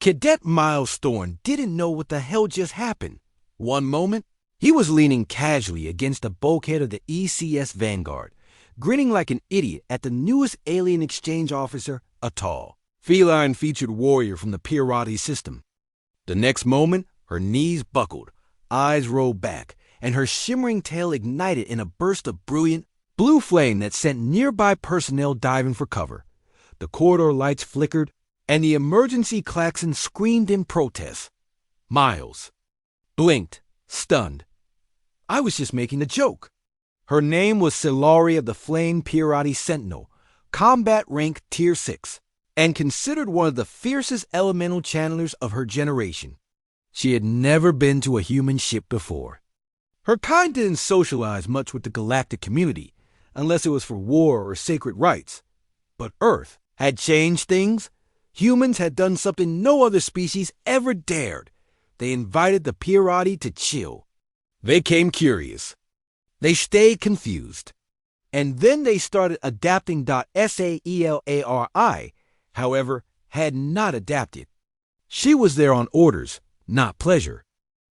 Cadet Miles Thorne didn't know what the hell just happened. One moment, he was leaning casually against the bulkhead of the ECS Vanguard, grinning like an idiot at the newest alien exchange officer, a tall, feline-featured warrior from the Pirati system. The next moment, her knees buckled, eyes rolled back, and her shimmering tail ignited in a burst of brilliant blue flame that sent nearby personnel diving for cover. The corridor lights flickered, and the emergency klaxon screamed in protest. Miles blinked, stunned. I was just making a joke. Her name was Silari of the Flame Pirati Sentinel, combat rank Tier 6, and considered one of the fiercest elemental channelers of her generation. She had never been to a human ship before. Her kind didn't socialize much with the galactic community, unless it was for war or sacred rites. But Earth had changed things. Humans had done something no other species ever dared. They invited the Pirati to chill. They came curious. They stayed confused. And then they started adapting. Saelari, however, had not adapted. She was there on orders, not pleasure.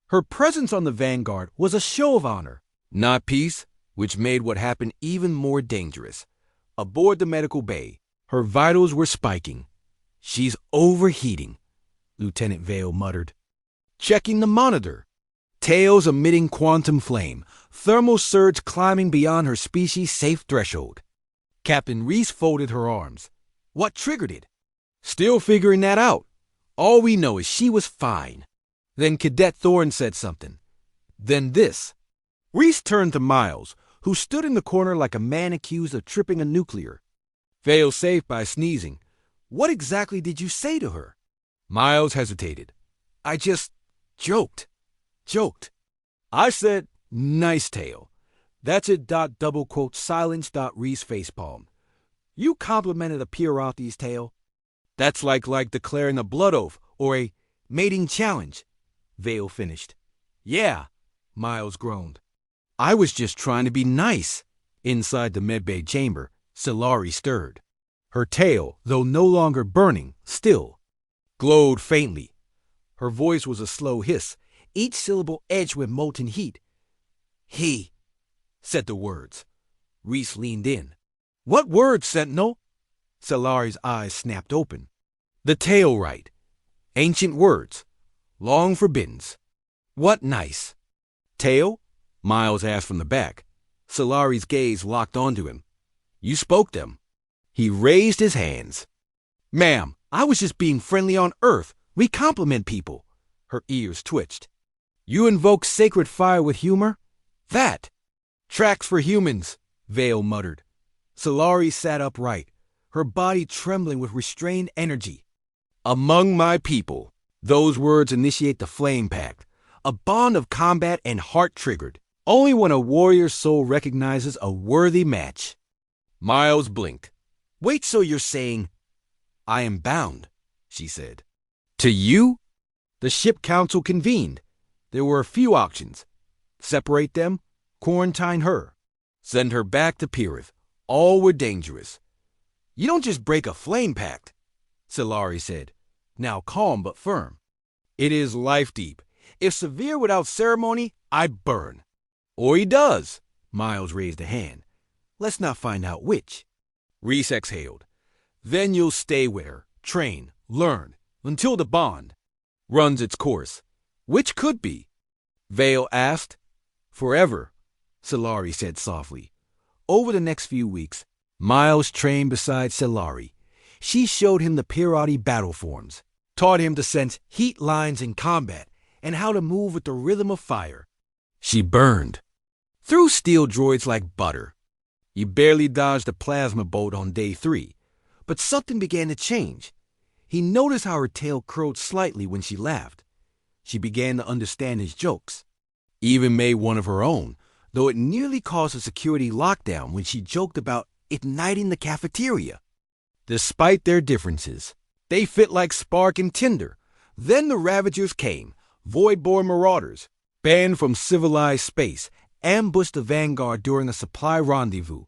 Her presence on the Vanguard was a show of honor, not peace, which made what happened even more dangerous. Aboard the medical bay, her vitals were spiking. "She's overheating," Lieutenant Vale muttered. Checking the monitor. Tails emitting quantum flame, thermal surge climbing beyond her species' safe threshold. Captain Reese folded her arms. What triggered it? Still figuring that out. All we know is she was fine. Then Cadet Thorne said something. Then this. Reese turned to Miles, who stood in the corner like a man accused of tripping a nuclear. Vale safe by sneezing. What exactly did you say to her? Miles hesitated. I just joked. I said, nice tail. That's it. Double quote silence. Reese facepalm. You complimented a Pirati's tail. That's like declaring a blood oath or a mating challenge. Vale finished. Yeah, Miles groaned. I was just trying to be nice. Inside the medbay chamber, Silari stirred. Her tail, though no longer burning, still glowed faintly. Her voice was a slow hiss, each syllable edged with molten heat. He said the words. Reese leaned in. What words, Sentinel? Silari's eyes snapped open. The tail right. Ancient words. Long forbiddens. What nice? Tail? Miles asked from the back. Silari's gaze locked onto him. You spoke them. He raised his hands. Ma'am, I was just being friendly on Earth. We compliment people. Her ears twitched. You invoke sacred fire with humor? That tracks for humans, Vale muttered. Silari sat upright, her body trembling with restrained energy. Among my people, those words initiate the Flame Pact, a bond of combat and heart triggered, only when a warrior's soul recognizes a worthy match. Miles blinked. Wait, so you're saying, I am bound, she said. To you? The ship council convened. There were a few options. Separate them, quarantine her, send her back to Pirith. All were dangerous. You don't just break a flame pact, Silari said, now calm but firm. It is life deep. If severe without ceremony, I burn. Or he does. Miles raised a hand. Let's not find out which. Reese exhaled. Then you'll stay with her, train, learn, until the bond runs its course. Which could be? Vale asked. Forever, Silari said softly. Over the next few weeks, Miles trained beside Silari. She showed him the Pirati battle forms, taught him to sense heat lines in combat, and how to move with the rhythm of fire. She burned through steel droids like butter. He barely dodged a plasma bolt on day 3, but something began to change. He noticed how her tail curled slightly when she laughed. She began to understand his jokes. Even made one of her own, though it nearly caused a security lockdown when she joked about igniting the cafeteria. Despite their differences, they fit like spark and tinder. Then the Ravagers came, void-born marauders, banned from civilized space, ambushed the Vanguard during a supply rendezvous.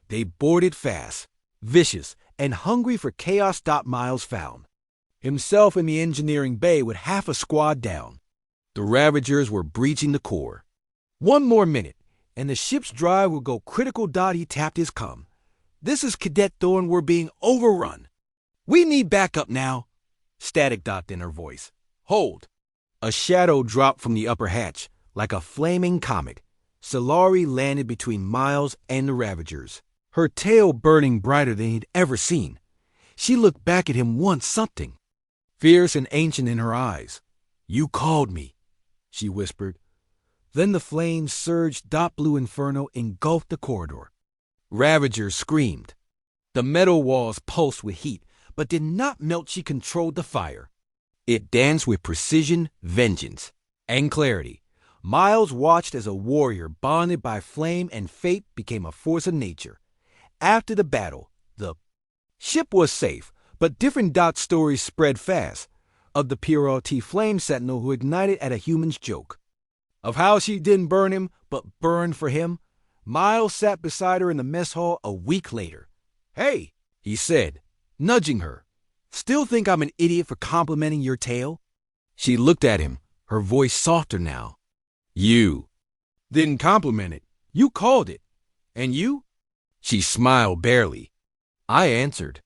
They boarded fast, vicious, and hungry for chaos. Miles found. himself in the engineering bay with half a squad down. The Ravagers were breaching the core. One more minute, and the ship's drive would go critical. He tapped his comm. This is Cadet Thorne. We're being overrun. We need backup now. Static docked in her voice. Hold. A shadow dropped from the upper hatch, like a flaming comet. Solari landed between Miles and the Ravagers, her tail burning brighter than he'd ever seen. She looked back at him once, something fierce and ancient in her eyes. You called me, she whispered. Then the flames surged. Blue inferno engulfed the corridor. Ravagers screamed. The metal walls pulsed with heat, but did not melt. She controlled the fire. It danced with precision, vengeance, and clarity. Miles watched as a warrior bonded by flame and fate became a force of nature. After the battle, the ship was safe, but different stories spread fast. Of the PRLT flame sentinel who ignited at a human's joke. Of how she didn't burn him, but burned for him. Miles sat beside her in the mess hall a week later. Hey, he said, nudging her. Still think I'm an idiot for complimenting your tale? She looked at him, her voice softer now. You didn't compliment it. You called it. And you? She smiled barely. I answered.